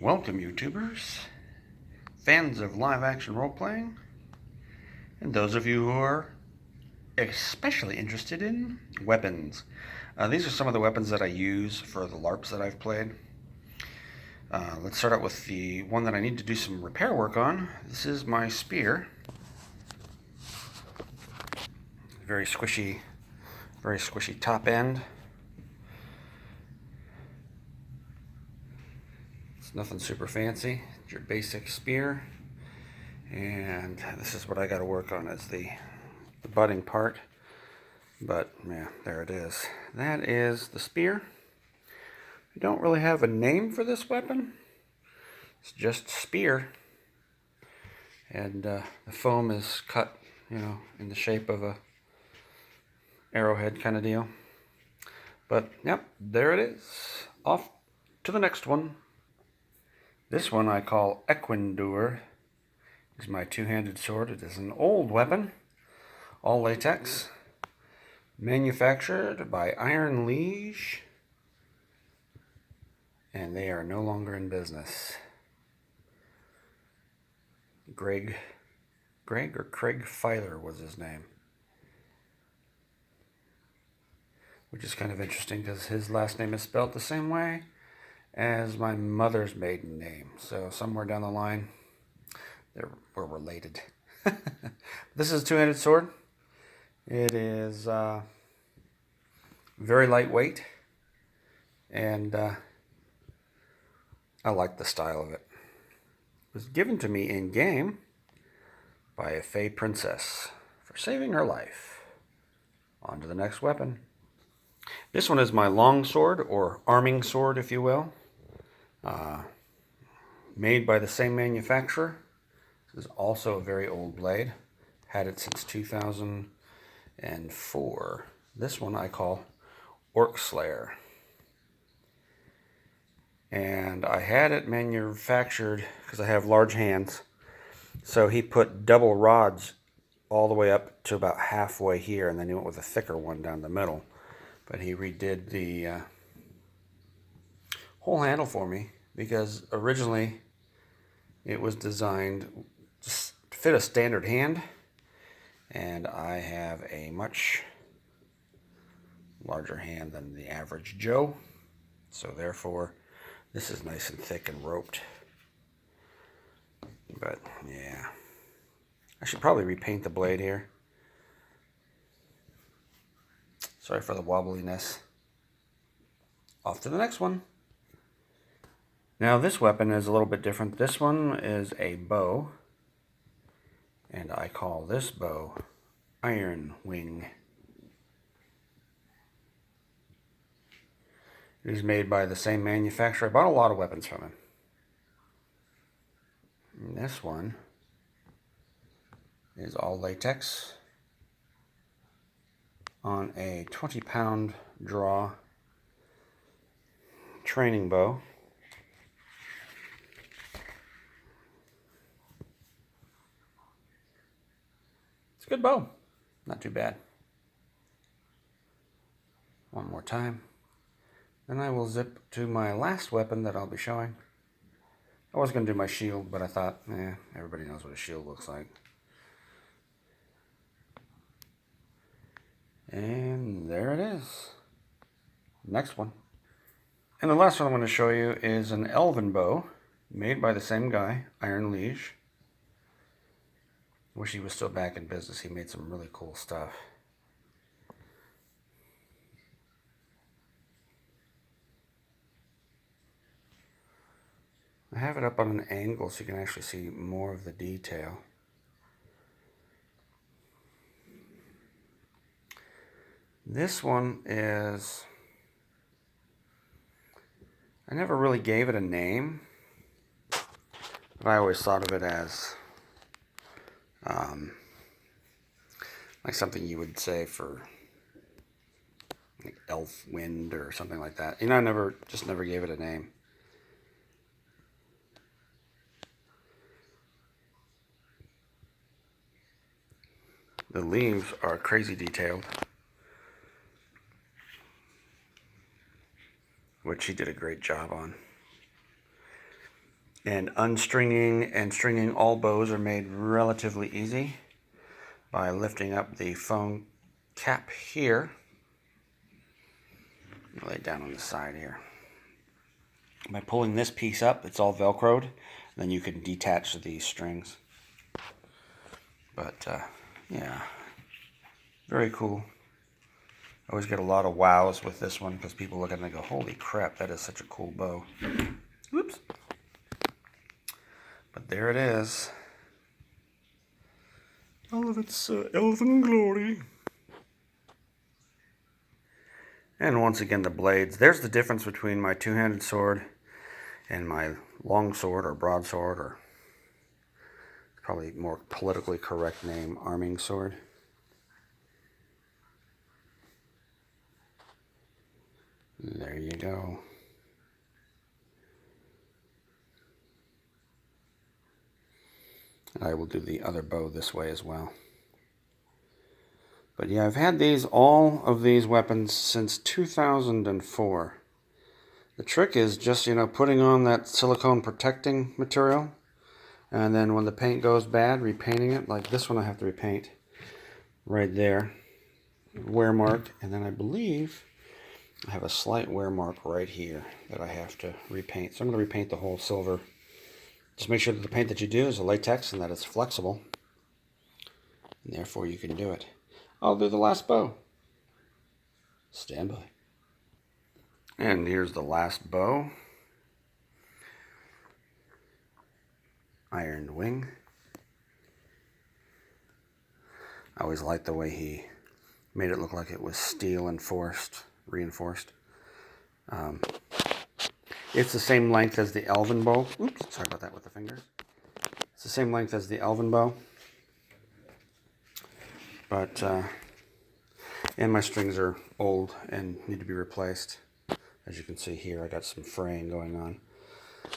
Welcome, YouTubers, fans of live-action role-playing, and those of you who are especially interested in weapons. These are some of the weapons that I use for the LARPs that I've played. Let's start out with the one that I need to do some repair work on. This is my spear. Very squishy top end. It's nothing super fancy. It's your basic spear. And this is what I got to work on as the budding part. But yeah, there it is. That is the spear. I don't really have a name for this weapon. It's just spear. And the foam is cut, in the shape of a arrowhead kind of deal. But yep, there it is. Off to the next one. This one I call Equindur. It's my two-handed sword. It is an old weapon, all latex, manufactured by Iron Liege, and they are no longer in business. Craig Filer was his name, which is kind of interesting because his last name is spelled the same way as my mother's maiden name. So somewhere down the line, we're related. This is a two-handed sword. It is very lightweight, and I like the style of it. It was given to me in game by a Fey princess for saving her life. On to the next weapon. This one is my long sword, or arming sword, if you will. Made by the same manufacturer. This is also a very old blade. Had it since 2004. This one I call Orc Slayer. And I had it manufactured because I have large hands. So he put double rods all the way up to about halfway here, and then he went with a thicker one down the middle. But he redid the whole handle for me because originally it was designed to fit a standard hand, and I have a much larger hand than the average Joe, so therefore this is nice and thick and roped. But yeah, I should probably repaint the blade here. Sorry for the wobbliness. Off to the next one. Now this weapon is a little bit different. This one is a bow, and I call this bow Iron Wing. It is made by the same manufacturer. I bought a lot of weapons from him. And this one is all latex on a 20-pound draw training bow. It's a good bow. Not too bad. One more time. Then I will zip to my last weapon that I'll be showing. I was going to do my shield, but I thought, everybody knows what a shield looks like. And there it is. Next one. And the last one I'm going to show you is an elven bow made by the same guy, Iron Liege. Wish he was still back in business. He made some really cool stuff. I have it up on an angle so you can actually see more of the detail. This one is, I never really gave it a name, but I always thought of it as like something you would say for like elf wind or something like that. I never gave it a name. The leaves are crazy detailed, which he did a great job on. And unstringing and stringing all bows are made relatively easy by lifting up the phone cap here. Lay it down on the side here. By pulling this piece up, it's all Velcroed, then you can detach these strings. But yeah, very cool. I always get a lot of wows with this one because people look at it and they go, holy crap, that is such a cool bow. Whoops. But there it is. All of its elven glory. And once again, the blades. There's the difference between my two-handed sword and my long sword or broadsword, or probably more politically correct name, arming sword. There you go. I will do the other bow this way as well. But yeah, I've had all of these weapons since 2004. The trick is just, putting on that silicone protecting material, and then when the paint goes bad, repainting it. Like this one I have to repaint right there. Wear mark, and then I believe I have a slight wear mark right here that I have to repaint. So I'm going to repaint the whole silver. Just make sure that the paint that you do is a latex and that it's flexible. And therefore you can do it. I'll do the last bow. Stand by. And here's the last bow. Ironed wing. I always liked the way he made it look like it was steel and reinforced. It's the same length as the elven bow. Oops, sorry about that with the fingers. It's the same length as the elven bow. But, and my strings are old and need to be replaced. As you can see here, I got some fraying going on,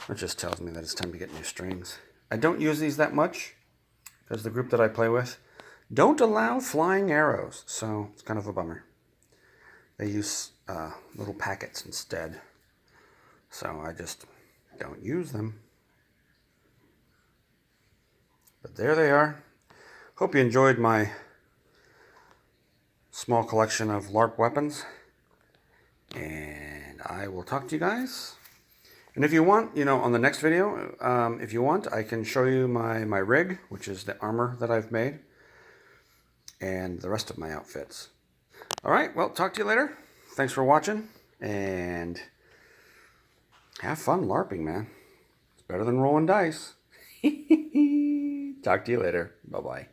which just tells me that it's time to get new strings. I don't use these that much, because the group that I play with don't allow flying arrows, so it's kind of a bummer. They use little packets instead, so I just don't use them. But there they are. Hope you enjoyed my small collection of L.A.R.P weapons, and I will talk to you guys. And if you want, on the next video, if you want, I can show you my rig, which is the armor that I've made, and the rest of my outfits. All right, well, talk to you later. Thanks for watching, and have fun LARPing, man. It's better than rolling dice. Talk to you later. Bye-bye.